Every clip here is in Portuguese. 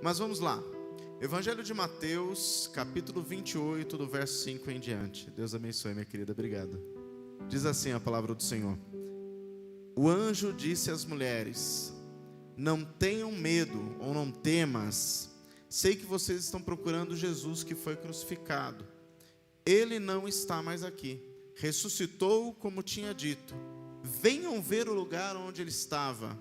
Mas vamos lá. Evangelho de Mateus, capítulo 28, do verso 5 em diante. Deus abençoe, minha querida, obrigado. Diz assim a palavra do Senhor: O anjo disse às mulheres: não tenham medo, ou não temas. Sei que vocês estão procurando Jesus que foi crucificado. Ele não está mais aqui. Ressuscitou como tinha dito. Venham ver o lugar onde ele estava.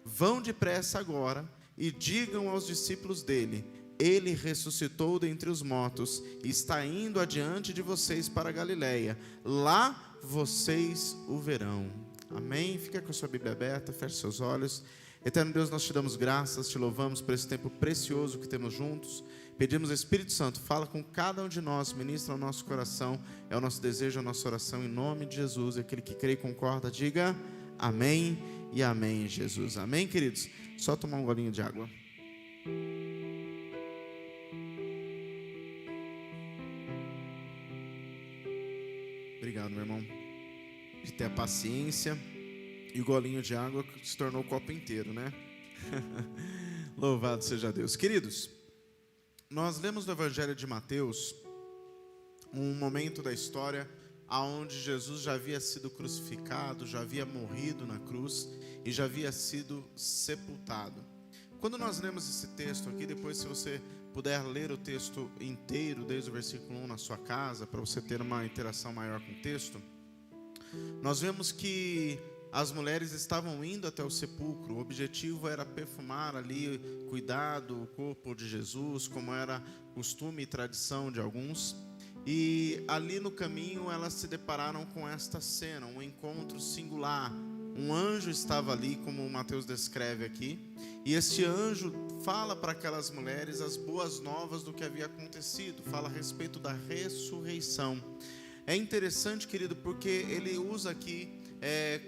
Vão depressa agora e digam aos discípulos dele: ele ressuscitou dentre os mortos e está indo adiante de vocês para a Galileia. Lá vocês o verão. Amém? Fica com a sua Bíblia aberta, feche seus olhos. Eterno Deus, nós te damos graças, te louvamos por esse tempo precioso que temos juntos. Pedimos, Espírito Santo, fala com cada um de nós, ministra o nosso coração. É o nosso desejo, a nossa oração, em nome de Jesus. E aquele que crê e concorda, diga amém e amém, Jesus. Amém, queridos? Só tomar um golinho de água. Obrigado, meu irmão, de ter a paciência. E o golinho de água se tornou o copo inteiro, né? Louvado seja Deus. Queridos, nós lemos no Evangelho de Mateus um momento da história onde Jesus já havia sido crucificado, já havia morrido na cruz e já havia sido sepultado. Quando nós lemos esse texto aqui, depois, se você puder ler o texto inteiro, desde o versículo 1 na sua casa, para você ter uma interação maior com o texto, nós vemos que as mulheres estavam indo até o sepulcro. O objetivo era perfumar ali, cuidar do corpo de Jesus, como era costume e tradição de alguns. E ali no caminho elas se depararam com esta cena, um encontro singular. Um anjo estava ali, como Mateus descreve aqui, e este anjo fala para aquelas mulheres as boas novas do que havia acontecido, fala a respeito da ressurreição. É interessante, querido, porque ele usa aqui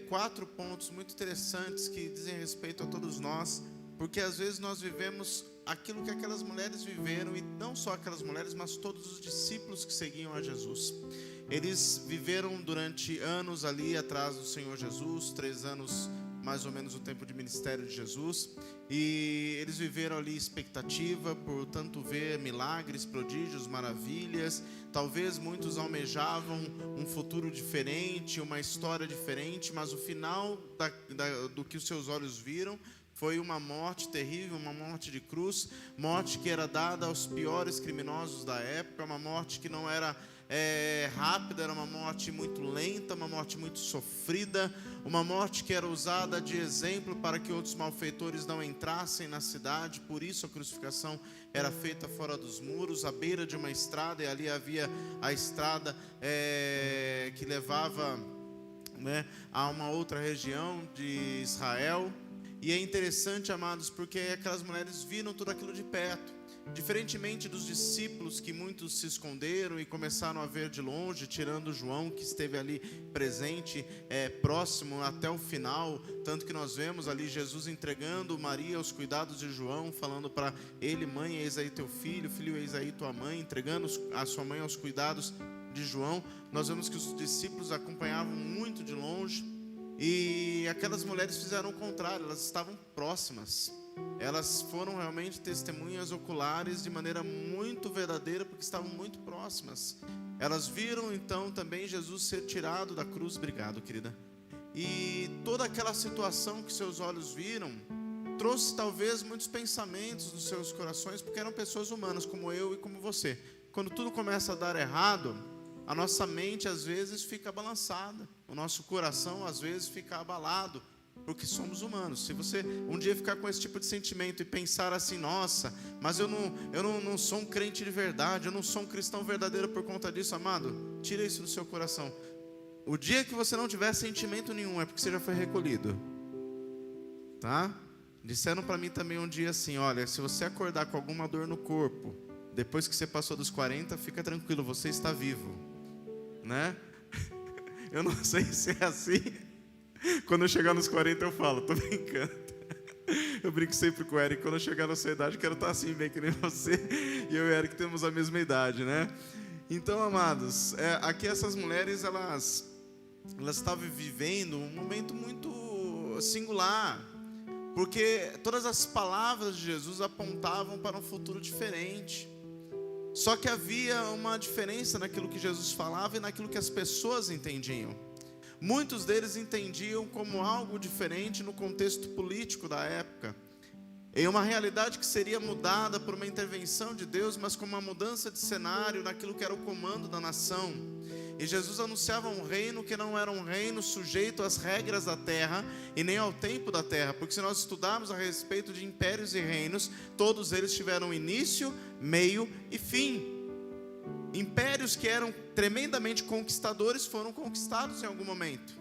4 pontos muito interessantes que dizem respeito a todos nós, porque às vezes nós vivemos aquilo que aquelas mulheres viveram, e não só aquelas mulheres, mas todos os discípulos que seguiam a Jesus. Eles viveram durante anos ali atrás do Senhor Jesus, 3 anos mais ou menos o tempo de ministério de Jesus, e eles viveram ali expectativa por tanto ver milagres, prodígios, maravilhas. Talvez muitos almejavam um futuro diferente, uma história diferente, mas o final do que os seus olhos viram foi uma morte terrível, uma morte de cruz, morte que era dada aos piores criminosos da época, uma morte que não era rápida, era uma morte muito lenta, uma morte muito sofrida, uma morte que era usada de exemplo para que outros malfeitores não entrassem na cidade. Por isso a crucificação era feita fora dos muros, à beira de uma estrada, e ali havia a estrada que levava, né, a uma outra região de Israel. E é interessante, amados, porque aquelas mulheres viram tudo aquilo de perto. Diferentemente dos discípulos, que muitos se esconderam e começaram a ver de longe, tirando João, que esteve ali presente, próximo até o final. Tanto que nós vemos ali Jesus entregando Maria aos cuidados de João, falando para ele: mãe, eis aí teu filho, filho, eis aí tua mãe, entregando a sua mãe aos cuidados de João. Nós vemos que os discípulos acompanhavam muito de longe, e aquelas mulheres fizeram o contrário, elas estavam próximas. Elas foram realmente testemunhas oculares de maneira muito verdadeira, porque estavam muito próximas. Elas viram então também Jesus ser tirado da cruz. Obrigado, querida. E toda aquela situação que seus olhos viram trouxe talvez muitos pensamentos nos seus corações, porque eram pessoas humanas como eu e como você. Quando tudo começa a dar errado, a nossa mente às vezes fica balançada, o nosso coração às vezes fica abalado, porque somos humanos. Se você um dia ficar com esse tipo de sentimento e pensar assim: nossa, mas eu não sou um crente de verdade, eu não sou um cristão verdadeiro por conta disso, amado, tira isso do seu coração. O dia que você não tiver sentimento nenhum é porque você já foi recolhido, tá? Disseram para mim também um dia assim: olha, se você acordar com alguma dor no corpo depois que você passou dos 40, fica tranquilo, você está vivo, né? Eu não sei se é assim. Quando eu chegar nos 40 eu falo, tô brincando. Eu brinco sempre com o Eric: quando eu chegar na sua idade, quero estar assim, bem que nem você. E eu e o Eric temos a mesma idade, né? Então, amados, aqui essas mulheres, elas estavam vivendo um momento muito singular. porque todas as palavras de Jesus apontavam para um futuro diferente. Só que havia uma diferença naquilo que Jesus falava e naquilo que as pessoas entendiam. Muitos deles entendiam como algo diferente no contexto político da época, em uma realidade que seria mudada por uma intervenção de Deus, mas com uma mudança de cenário naquilo que era o comando da nação. E Jesus anunciava um reino que não era um reino sujeito às regras da terra e nem ao tempo da terra, porque se nós estudarmos a respeito de impérios e reinos, todos eles tiveram início, meio e fim. Impérios que eram tremendamente conquistadores foram conquistados em algum momento.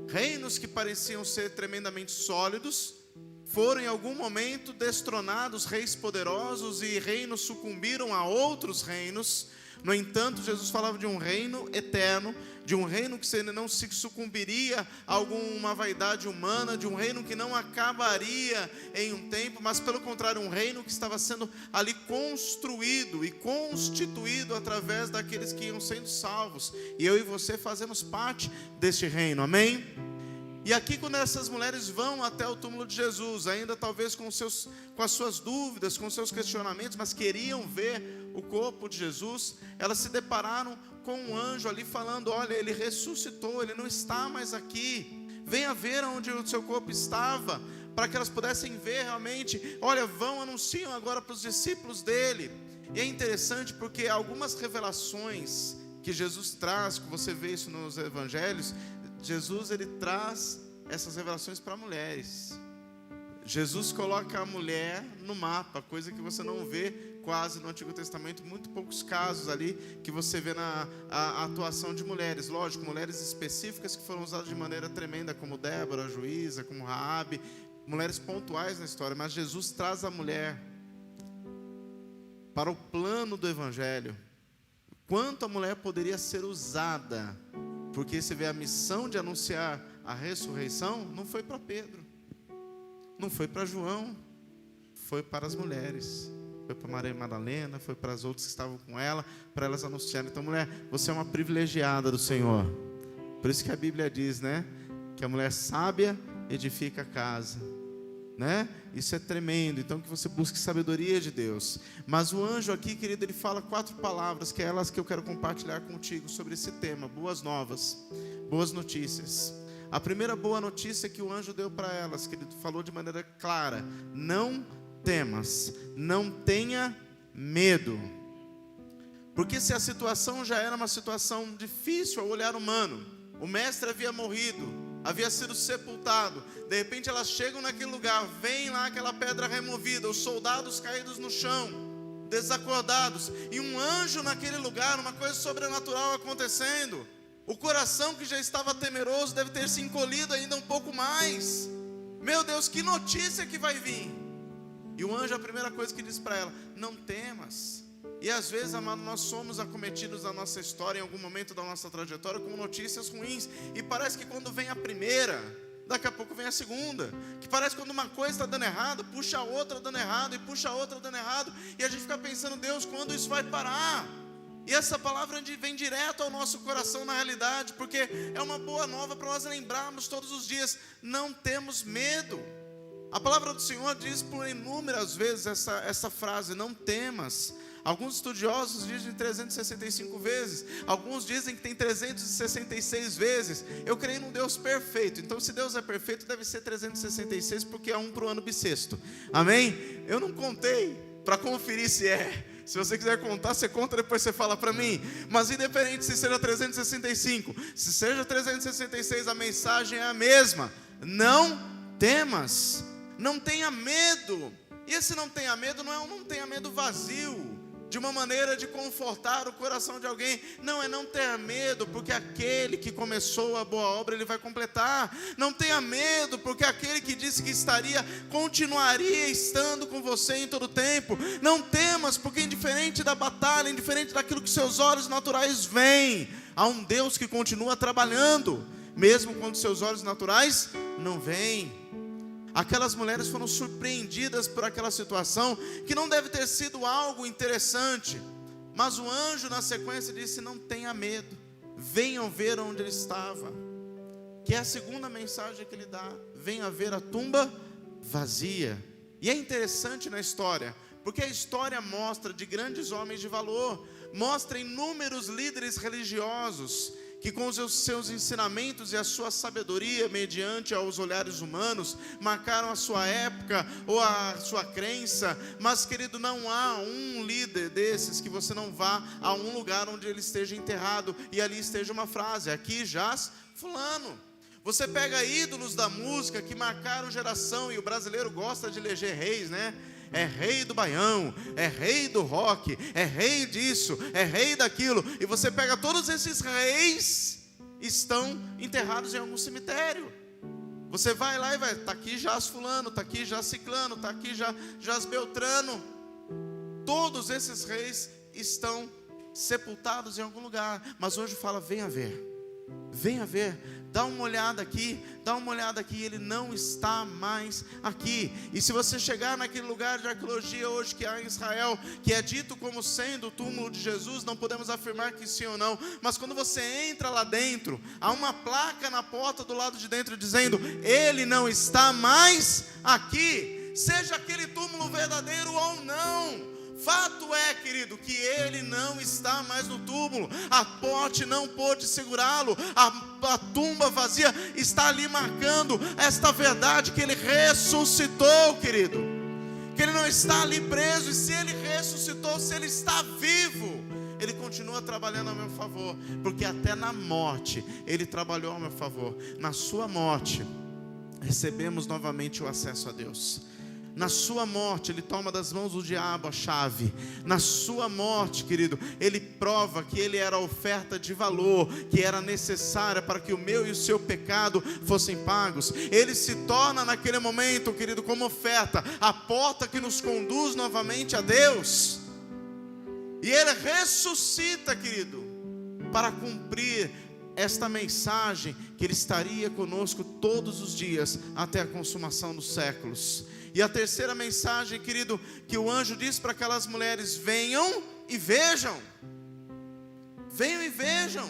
Reinos que pareciam ser tremendamente sólidos foram em algum momento destronados, reis poderosos, e reinos sucumbiram a outros reinos. No entanto, Jesus falava de um reino eterno, de um reino que não se sucumbiria a alguma vaidade humana, de um reino que não acabaria em um tempo, mas pelo contrário, um reino que estava sendo ali construído e constituído através daqueles que iam sendo salvos. E eu e você fazemos parte deste reino, amém? E aqui, quando essas mulheres vão até o túmulo de Jesus, ainda talvez com as suas dúvidas, com os seus questionamentos, mas queriam ver o corpo de Jesus, elas se depararam com um anjo ali falando: olha, ele ressuscitou, ele não está mais aqui, venha ver onde o seu corpo estava, para que elas pudessem ver realmente. Olha, anunciam agora para os discípulos dele. E é interessante porque algumas revelações que Jesus traz, que você vê isso nos evangelhos, Jesus, ele traz essas revelações para mulheres. Jesus coloca a mulher no mapa, coisa que você não vê quase no Antigo Testamento. Muito poucos casos ali que você vê a atuação de mulheres. Lógico, mulheres específicas que foram usadas de maneira tremenda, como Débora, a juíza, como Raabe, mulheres pontuais na história. Mas Jesus traz a mulher para o plano do Evangelho. Quanto a mulher poderia ser usada, porque você vê a missão de anunciar a ressurreição, não foi para Pedro, não foi para João, foi para as mulheres, foi para Maria Madalena, foi para as outras que estavam com ela, para elas anunciarem. Então, mulher, você é uma privilegiada do Senhor. Por isso que a Bíblia diz, né, que a mulher sábia edifica a casa, né? Isso é tremendo. Então, que você busque sabedoria de Deus. Mas o anjo aqui, querido, ele fala 4 palavras, que é elas que eu quero compartilhar contigo sobre esse tema: boas novas, boas notícias. A primeira boa notícia que o anjo deu para elas, que ele falou de maneira clara: não temas, não tenha medo. Porque se a situação já era uma situação difícil ao olhar humano, o mestre havia morrido, havia sido sepultado, de repente elas chegam naquele lugar, vem lá aquela pedra removida, os soldados caídos no chão, desacordados, e um anjo naquele lugar, uma coisa sobrenatural acontecendo. O coração que já estava temeroso deve ter se encolhido ainda um pouco mais. Meu Deus, que notícia que vai vir! E o anjo, a primeira coisa que diz para ela: não temas. E às vezes, amado, nós somos acometidos na nossa história, em algum momento da nossa trajetória, com notícias ruins. E parece que quando vem a primeira, daqui a pouco vem a segunda. Que parece que quando uma coisa está dando errado, puxa a outra dando errado, e puxa a outra dando errado. E a gente fica pensando: Deus, quando isso vai parar? E essa palavra vem direto ao nosso coração na realidade, porque é uma boa nova para nós lembrarmos todos os dias: não temos medo. A palavra do Senhor diz por inúmeras vezes essa frase: não temas. Alguns estudiosos dizem 365 vezes, alguns dizem que tem 366 vezes. Eu creio num Deus perfeito, então se Deus é perfeito, deve ser 366, porque é um para o ano bissexto, amém? Eu não contei para conferir se é. Se você quiser contar, você conta, depois você fala para mim. Mas independente se seja 365, se seja 366, a mensagem é a mesma: não temas, não tenha medo. E esse não tenha medo não é um não tenha medo vazio, de uma maneira de confortar o coração de alguém. Não, é não ter medo, porque aquele que começou a boa obra, ele vai completar. Não tenha medo, porque aquele que disse que estaria, continuaria estando com você em todo o tempo. Não temas, porque indiferente da batalha, indiferente daquilo que seus olhos naturais veem, há um Deus que continua trabalhando, mesmo quando seus olhos naturais não veem. Aquelas mulheres foram surpreendidas por aquela situação, que não deve ter sido algo interessante. Mas o anjo na sequência disse: não tenha medo, venham ver onde ele estava. Que é a segunda mensagem que ele dá: venha ver a tumba vazia. E é interessante na história, porque a história mostra de grandes homens de valor, mostra inúmeros líderes religiosos que com os seus ensinamentos e a sua sabedoria, mediante aos olhares humanos, marcaram a sua época ou a sua crença. Mas, querido, não há um líder desses que você não vá a um lugar onde ele esteja enterrado e ali esteja uma frase: aqui jaz fulano. Você pega ídolos da música que marcaram geração, e o brasileiro gosta de eleger reis, né? É rei do baião, é rei do rock, é rei disso, é rei daquilo. E você pega todos esses reis, estão enterrados em algum cemitério. Você vai lá e vai, está aqui jaz fulano, está aqui jaz ciclano, está aqui jaz beltrano. Todos esses reis estão sepultados em algum lugar. Mas hoje fala: venha ver. Venha ver, dá uma olhada aqui, ele não está mais aqui. E se você chegar naquele lugar de arqueologia hoje que há em Israel, que é dito como sendo o túmulo de Jesus, não podemos afirmar que sim ou não, mas quando você entra lá dentro, há uma placa na porta do lado de dentro dizendo: ele não está mais aqui, seja aquele túmulo verdadeiro ou não. Fato é, querido, que ele não está mais no túmulo. A porte não pôde segurá-lo. A tumba vazia está ali marcando esta verdade, que ele ressuscitou, querido. Que ele não está ali preso. E se ele ressuscitou, se ele está vivo, ele continua trabalhando a meu favor. Porque até na morte ele trabalhou a meu favor. Na sua morte recebemos novamente o acesso a Deus. Na sua morte, ele toma das mãos do diabo a chave. Na sua morte, querido, ele prova que ele era a oferta de valor, que era necessária para que o meu e o seu pecado fossem pagos. Ele se torna naquele momento, querido, como oferta, a porta que nos conduz novamente a Deus. E ele ressuscita, querido, para cumprir esta mensagem, que ele estaria conosco todos os dias até a consumação dos séculos. E a terceira mensagem, querido, que o anjo diz para aquelas mulheres: venham e vejam. Venham e vejam.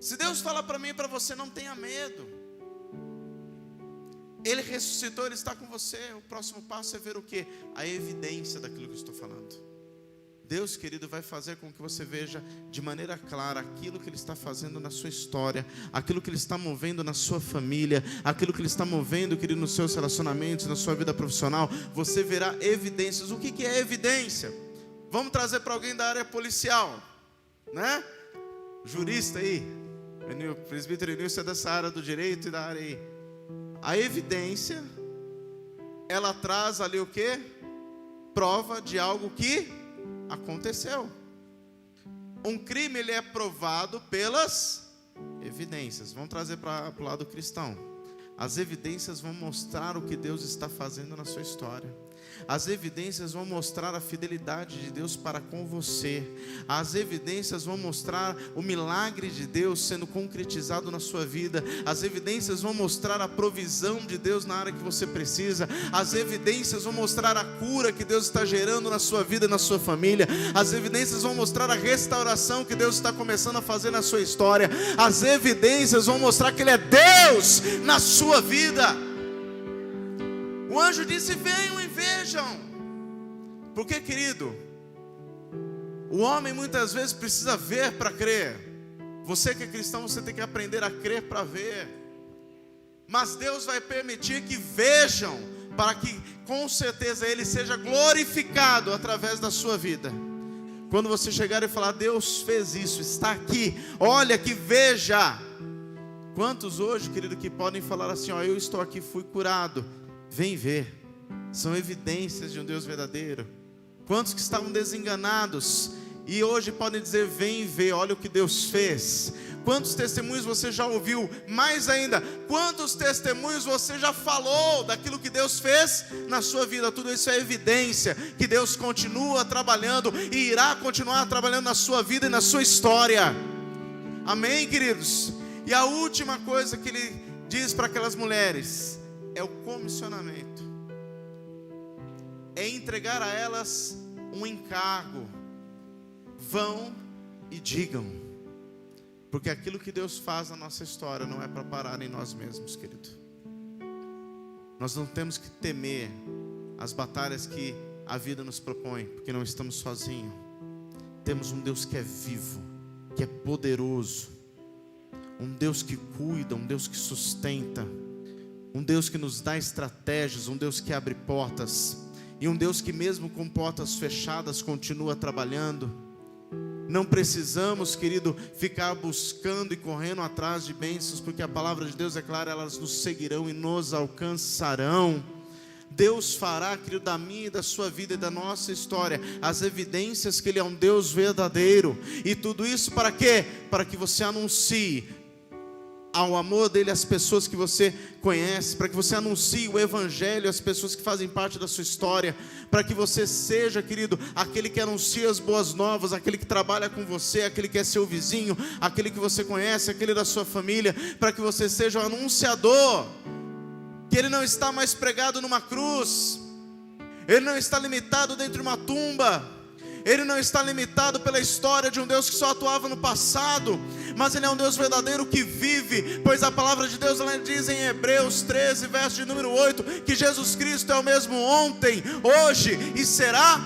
Se Deus fala para mim e para você, não tenha medo. Ele ressuscitou, ele está com você. O próximo passo é ver o quê? A evidência daquilo que eu estou falando. Deus, querido, vai fazer com que você veja de maneira clara aquilo que Ele está fazendo na sua história, aquilo que Ele está movendo na sua família, aquilo que Ele está movendo, querido, nos seus relacionamentos, na sua vida profissional. Você verá evidências. O que é evidência? Vamos trazer para alguém da área policial, né? Jurista aí, o presbítero Enilson é dessa área do direito e da área aí. A evidência, ela traz ali o quê? Prova de algo que aconteceu. Um crime, ele é provado pelas evidências. Vamos trazer para o lado cristão. As evidências vão mostrar o que Deus está fazendo na sua história. As evidências vão mostrar a fidelidade de Deus para com você. As evidências vão mostrar o milagre de Deus sendo concretizado na sua vida. As evidências vão mostrar a provisão de Deus na área que você precisa. As evidências vão mostrar a cura que Deus está gerando na sua vida e na sua família. As evidências vão mostrar a restauração que Deus está começando a fazer na sua história. As evidências vão mostrar que Ele é Deus na sua vida. O anjo disse: venham e vejam. Porque, querido, o homem muitas vezes precisa ver para crer. Você que é cristão, você tem que aprender a crer para ver. Mas Deus vai permitir que vejam, para que com certeza Ele seja glorificado através da sua vida. Quando você chegar e falar: Deus fez isso, está aqui, olha que veja. Quantos hoje, querido, que podem falar assim: ó, eu estou aqui, fui curado. Vem ver. São evidências de um Deus verdadeiro. Quantos que estavam desenganados e hoje podem dizer: vem ver, olha o que Deus fez. Quantos testemunhos você já ouviu? Mais ainda, quantos testemunhos você já falou daquilo que Deus fez na sua vida? Tudo isso é evidência que Deus continua trabalhando e irá continuar trabalhando na sua vida e na sua história. Amém, queridos? E a última coisa que Ele diz para aquelas mulheres é o comissionamento. É entregar a elas um encargo. Vão e digam. Porque aquilo que Deus faz na nossa história não é para parar em nós mesmos, querido. Nós não temos que temer as batalhas que a vida nos propõe, porque não estamos sozinhos. Temos um Deus que é vivo, que é poderoso, um Deus que cuida, um Deus que sustenta, um Deus que nos dá estratégias, um Deus que abre portas, e um Deus que mesmo com portas fechadas continua trabalhando. Não precisamos, querido, ficar buscando e correndo atrás de bênçãos, porque a palavra de Deus é clara, elas nos seguirão e nos alcançarão. Deus fará, querido, da minha e da sua vida e da nossa história as evidências que Ele é um Deus verdadeiro. E tudo isso para quê? Para que você anuncie ao amor dele às pessoas que você conhece, para que você anuncie o evangelho às pessoas que fazem parte da sua história, para que você seja, querido, aquele que anuncia as boas novas, aquele que trabalha com você, aquele que é seu vizinho, aquele que você conhece, aquele da sua família, para que você seja o anunciador, que ele não está mais pregado numa cruz, ele não está limitado dentro de uma tumba, ele não está limitado pela história de um Deus que só atuava no passado, mas Ele é um Deus verdadeiro que vive, pois a palavra de Deus ela diz em Hebreus 13, verso de número 8, que Jesus Cristo é o mesmo ontem, hoje e será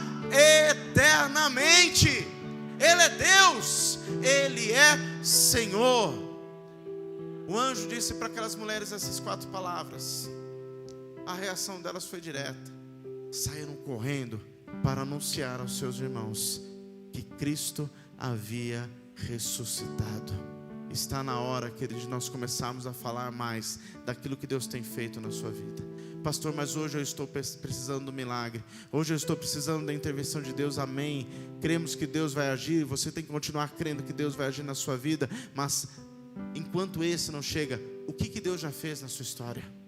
eternamente. Ele é Deus, Ele é Senhor. O anjo disse para aquelas mulheres essas 4 palavras. A reação delas foi direta, saíram correndo para anunciar aos seus irmãos que Cristo havia ressuscitado. Está na hora, queridos, de nós começarmos a falar mais daquilo que Deus tem feito na sua vida. Pastor, mas hoje eu estou precisando do milagre, hoje eu estou precisando da intervenção de Deus. Amém, cremos que Deus vai agir, você tem que continuar crendo que Deus vai agir na sua vida, mas enquanto esse não chega, o que Deus já fez na sua história?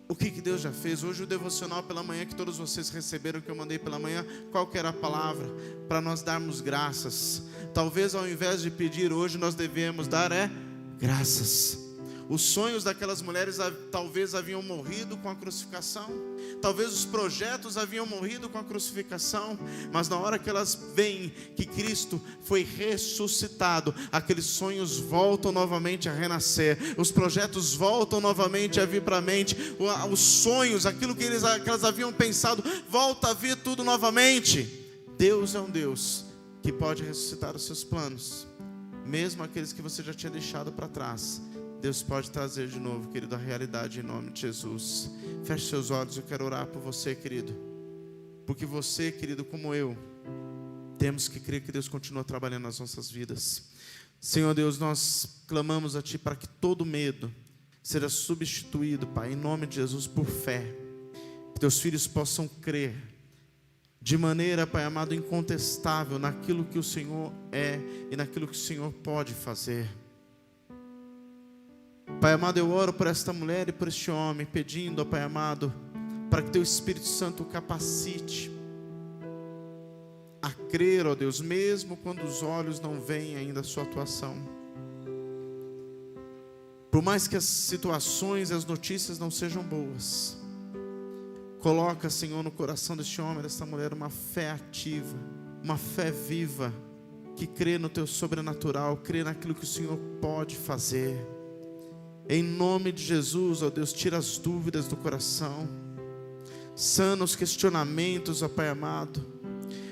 O que Deus já fez? Hoje o devocional pela manhã que todos vocês receberam, que eu mandei pela manhã, qual que era a palavra? Para nós darmos graças. Talvez ao invés de pedir hoje, nós devemos dar graças. Os sonhos daquelas mulheres talvez haviam morrido com a crucificação, talvez os projetos haviam morrido com a crucificação, mas na hora que elas veem que Cristo foi ressuscitado, aqueles sonhos voltam novamente a renascer, os projetos voltam novamente a vir para a mente, os sonhos, aquilo que elas haviam pensado, volta a vir tudo novamente. Deus é um Deus que pode ressuscitar os seus planos, mesmo aqueles que você já tinha deixado para trás. Deus pode trazer de novo, querido, a realidade em nome de Jesus. Feche seus olhos, eu quero orar por você, querido. Porque você, querido, como eu, temos que crer que Deus continua trabalhando nas nossas vidas. Senhor Deus, nós clamamos a Ti para que todo medo seja substituído, Pai, em nome de Jesus, por fé. Que Teus filhos possam crer de maneira, Pai amado, incontestável naquilo que o Senhor é e naquilo que o Senhor pode fazer. Pai amado, eu oro por esta mulher e por este homem, pedindo, ó Pai amado, para que Teu Espírito Santo o capacite a crer, ó Deus, mesmo quando os olhos não veem ainda a Sua atuação. Por mais que as situações e as notícias não sejam boas, coloca, Senhor, no coração deste homem, desta mulher, uma fé ativa, uma fé viva, que crê no Teu sobrenatural, crê naquilo que o Senhor pode fazer. Em nome de Jesus, ó Deus, tira as dúvidas do coração, sana os questionamentos, ó Pai amado,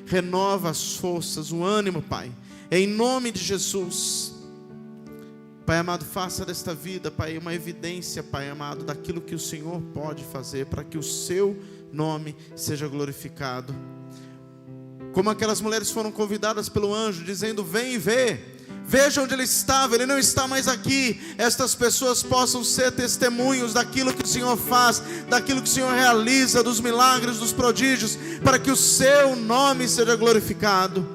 renova as forças, o ânimo, Pai, em nome de Jesus. Pai amado, faça desta vida, Pai, uma evidência, Pai amado, daquilo que o Senhor pode fazer, para que o Seu nome seja glorificado. Como aquelas mulheres foram convidadas pelo anjo, dizendo: vem e vê. Veja onde ele estava, ele não está mais aqui. Estas pessoas possam ser testemunhos daquilo que o Senhor faz, daquilo que o Senhor realiza, dos milagres, dos prodígios, para que o Seu nome seja glorificado.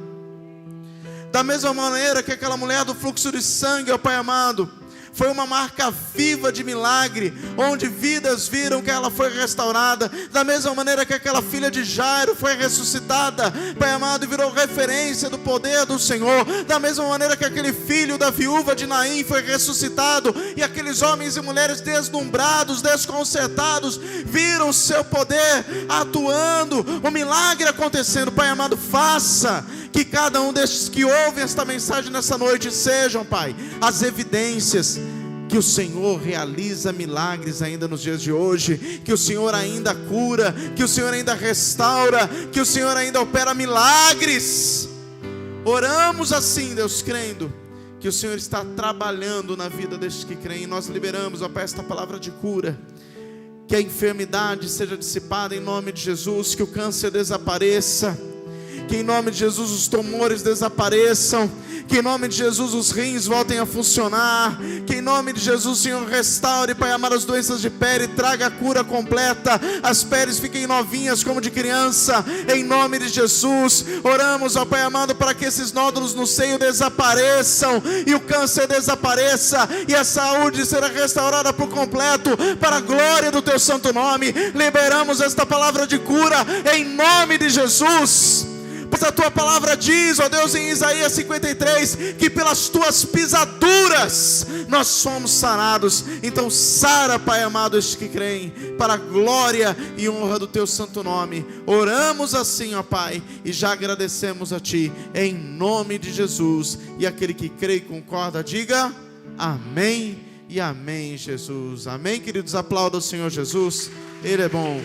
Da mesma maneira que aquela mulher do fluxo de sangue, ó Pai amado, foi uma marca viva de milagre, onde vidas viram que ela foi restaurada. Da mesma maneira que aquela filha de Jairo foi ressuscitada, Pai amado, e virou referência do poder do Senhor. Da mesma maneira que aquele filho da viúva de Naim foi ressuscitado, e aqueles homens e mulheres deslumbrados, desconcertados, viram o Seu poder atuando, o milagre acontecendo. Pai amado, faça que cada um destes que ouvem esta mensagem nessa noite sejam, Pai, as evidências que que o Senhor realiza milagres ainda nos dias de hoje, que o Senhor ainda cura, que o Senhor ainda restaura, que o Senhor ainda opera milagres. Oramos assim, Deus, crendo que o Senhor está trabalhando na vida destes que creem. Nós liberamos, ó Pai, esta palavra de cura, que a enfermidade seja dissipada em nome de Jesus, que o câncer desapareça, que em nome de Jesus os tumores desapareçam, que em nome de Jesus os rins voltem a funcionar, que em nome de Jesus o Senhor restaure, Pai amado, as doenças de pele, traga a cura completa, as peles fiquem novinhas como de criança, em nome de Jesus. Oramos, ó Pai amado, para que esses nódulos no seio desapareçam, e o câncer desapareça, e a saúde será restaurada por completo, para a glória do Teu santo nome. Liberamos esta palavra de cura, em nome de Jesus. Pois a Tua palavra diz, ó Deus, em Isaías 53, que pelas Tuas pisaduras nós somos sarados. Então sara, Pai amado, estes que creem, para a glória e honra do Teu santo nome. Oramos assim, ó Pai, e já agradecemos a Ti, em nome de Jesus. E aquele que crê e concorda, diga amém e amém, Jesus. Amém, queridos, aplauda o Senhor Jesus, Ele é bom.